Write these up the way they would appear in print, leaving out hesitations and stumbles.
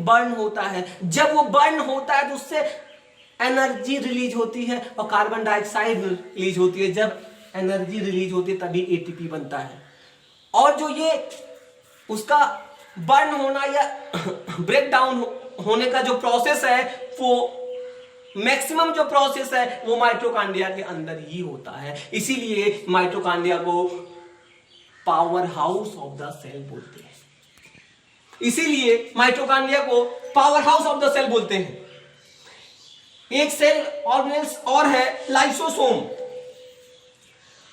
Burn होता है। जब वो बर्न होता है तो उससे एनर्जी रिलीज होती है और कार्बन डाइऑक्साइड रिलीज होती है। जब एनर्जी रिलीज होती है तभी एटीपी बनता है। और जो ये उसका बर्न होना या ब्रेक डाउन होने का जो प्रोसेस है, वो मैक्सिमम जो प्रोसेस है वो माइटोकॉन्ड्रिया के अंदर ही होता है। इसीलिए माइटोकॉन्ड्रिया को powerhouse of the cell बोलते हैं। इसीलिए माइटोकॉन्ड्रिया को powerhouse of the cell बोलते हैं। एक सेल ऑर्गेनेल्स और है लाइसोसोम।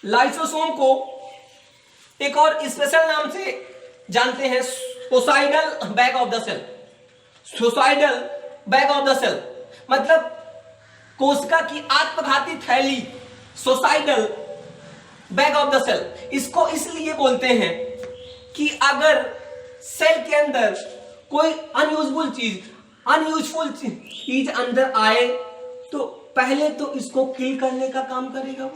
लाइसोसोम को एक और स्पेशल नाम से जानते हैं, suicidal bag of the cell. Suicidal bag of the cell मतलब कोशिका की आत्मघाती थैली, suicidal bag of the cell. इसको इसलिए बोलते हैं कि अगर सेल के अंदर कोई अनयूजफुल चीज अंदर आए तो पहले तो इसको किल करने का काम करेगा,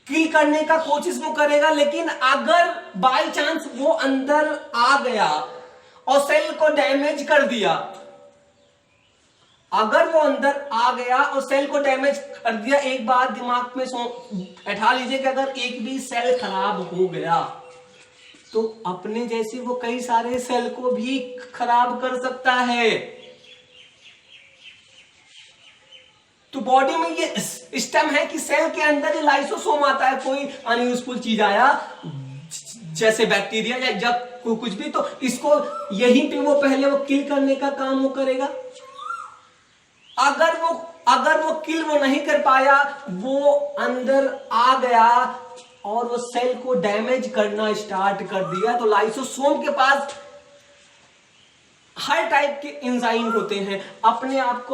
किल करने का कोशिश वो करेगा। लेकिन अगर बाय चांस वो अंदर आ गया और सेल को डैमेज कर दिया, अगर वो अंदर आ गया और सेल को डैमेज कर दिया, एक बात दिमाग में बैठा लीजिए कि अगर एक भी सेल खराब हो गया तो अपने जैसे वो कई सारे सेल को भी खराब कर सकता है। तो बॉडी में ये सिस्टम है कि सेल के अंदर लाइसोसोम आता है। कोई अनयूजफुल चीज आया जैसे बैक्टीरिया या जब कुछ भी, तो इसको यहीं पे वो पहले वो किल करने का काम वो करेगा। अगर वो किल वो नहीं कर पाया, वो अंदर आ गया और वो सेल को डैमेज करना स्टार्ट कर दिया, तो लाइसोसोम के पास हर टाइप के एंजाइम होते हैं। अपने आप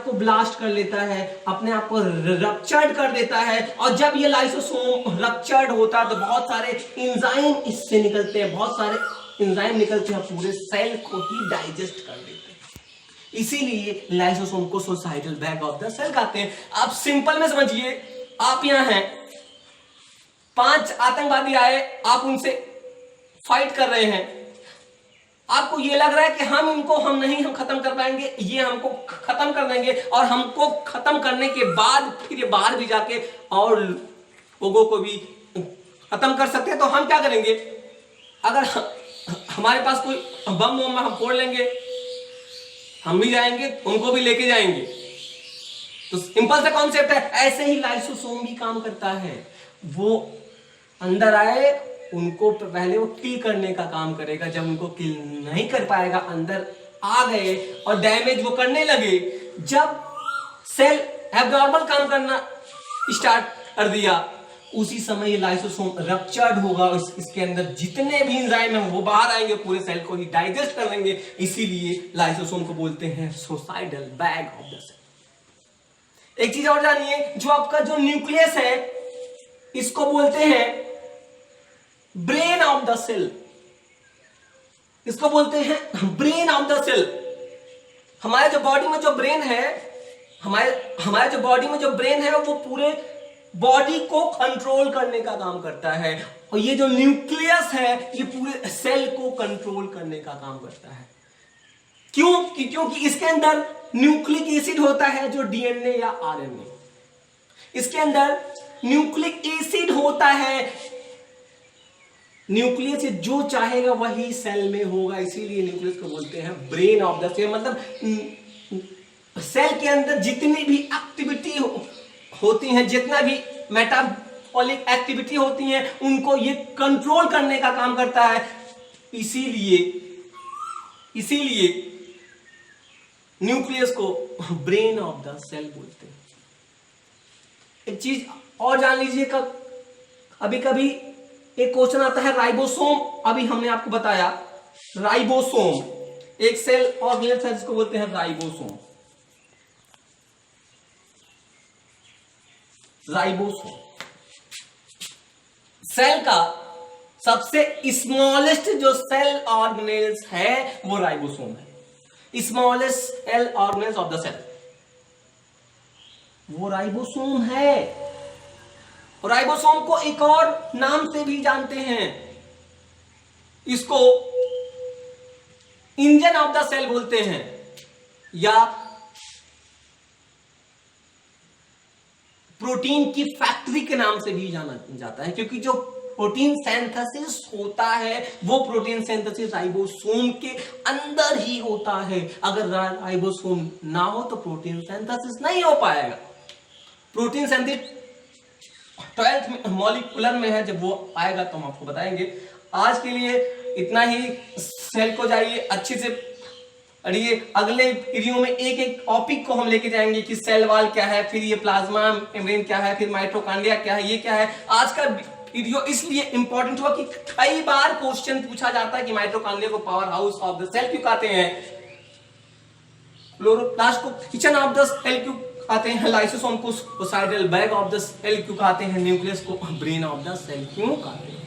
को ब्लास्ट कर लेता है, अपने आप को रप्चर्ड कर देता है। और जब ये लाइसोसोम रप्चर्ड होता है तो बहुत सारे एंजाइम इससे निकलते हैं, बहुत सारे एंजाइम निकलते हैं, पूरे सेल को ही डाइजेस्ट कर देते हैं। इसीलिए लाइसोसोम को suicidal bag of the cell कहते हैं। आप सिंपल में समझिए, आप यहां हैं, 5 आतंकवादी आए, आप उनसे फाइट कर रहे हैं। आपको ये लग रहा है कि हम खत्म कर पाएंगे, ये हमको खत्म कर देंगे और हमको खत्म करने के बाद फिर ये बाहर भी जाके और लोगों को भी खत्म कर सकते हैं। तो हम क्या करेंगे, अगर हमारे पास कोई बम वम हम फोड़ लेंगे, हम भी जाएंगे, उनको भी लेके जाएंगे। तो सिंपल सा कॉन्सेप्ट है। ऐसे ही लाइसोसोम भी काम करता है। वो अंदर आए, उनको पहले वो किल करने का काम करेगा। जब उनको किल नहीं कर पाएगा, अंदर आ गए और डैमेज वो करने लगे, जब सेल एब्नॉर्मल काम करना स्टार्ट कर दिया, उसी समय ये लाइसोसोम रप्चर्ड होगा। इसके अंदर जितने भी एंजाइम हैं वो बाहर आएंगे, पूरे सेल को ही डाइजेस्ट कर लेंगे। इसीलिए लाइसोसोम को बोलते हैं suicidal bag of the cell. एक चीज और जानिए, जो आपका जो न्यूक्लियस है, इसको बोलते हैं ब्रेन ऑफ द सेल। इसको बोलते हैं ब्रेन ऑफ द सेल। हमारे जो बॉडी में जो ब्रेन है, हमारे जो बॉडी में जो ब्रेन है, वो पूरे बॉडी को कंट्रोल करने का काम करता है। और ये जो न्यूक्लियस है, ये पूरे सेल को कंट्रोल करने का काम करता है। क्यों? क्योंकि इसके अंदर न्यूक्लिक एसिड होता है, जो डीएनए या आरएनए, इसके अंदर न्यूक्लिक एसिड होता है। न्यूक्लियस जो चाहेगा वही सेल में होगा, इसीलिए न्यूक्लियस को बोलते हैं ब्रेन ऑफ द सेल। मतलब सेल के अंदर जितनी भी एक्टिविटी होती हैं, जितना भी मेटाबॉलिक एक्टिविटी होती हैं, उनको ये कंट्रोल करने का काम करता है। इसीलिए न्यूक्लियस को ब्रेन ऑफ द सेल बोलते हैं। एक चीज और जान लीजिए, अभी कभी एक क्वेश्चन आता है राइबोसोम। अभी हमने आपको बताया राइबोसोम एक सेल ऑर्गेनेल है जिसको बोलते हैं राइबोसोम। राइबोसोम सेल का सबसे स्मॉलेस्ट जो सेल ऑर्गेनेल्स है वो राइबोसोम है। Smallest cell organelles of the cell वो राइबोसोम है। और राइबोसोम को एक और नाम से भी जानते हैं, इसको इंजन ऑफ द सेल बोलते हैं, या प्रोटीन की फैक्ट्री के नाम से भी जाना जाता है, क्योंकि जो प्रोटीन सिंथेसिस होता है वो प्रोटीन सिंथेसिस राइबोसोम के अंदर ही होता है। अगर राइबोसोम ना हो तो प्रोटीन सिंथेसिस नहीं हो पाएगा। प्रोटीन सिंथेसिस 12th मॉलिक्यूलर में है, जब वो आएगा तो हम आपको बताएंगे। आज के लिए इतना ही। सेल को जाइए अच्छे से पढ़िए, अगले वीडियो में एक एक टॉपिक को हम लेके जाएंगे कि सेल वॉल क्या है, फिर ये प्लाज्मा मेम्ब्रेन क्या है, फिर माइटोकॉन्ड्रिया क्या है, ये क्या है। आज का वीडियो इसलिए इंपॉर्टेंट हुआ कि कई बार क्वेश्चन पूछा जाता है कि माइटोकॉन्ड्रिया को powerhouse of the cell क्यों कहते हैं, क्लोरोप्लास्ट को किचन ऑफ द सेल क्यों कहते हैं, लाइसोसोम को suicidal bag of the cell क्यों कहते हैं, न्यूक्लियस को ब्रेन ऑफ द सेल क्यों कहते हैं।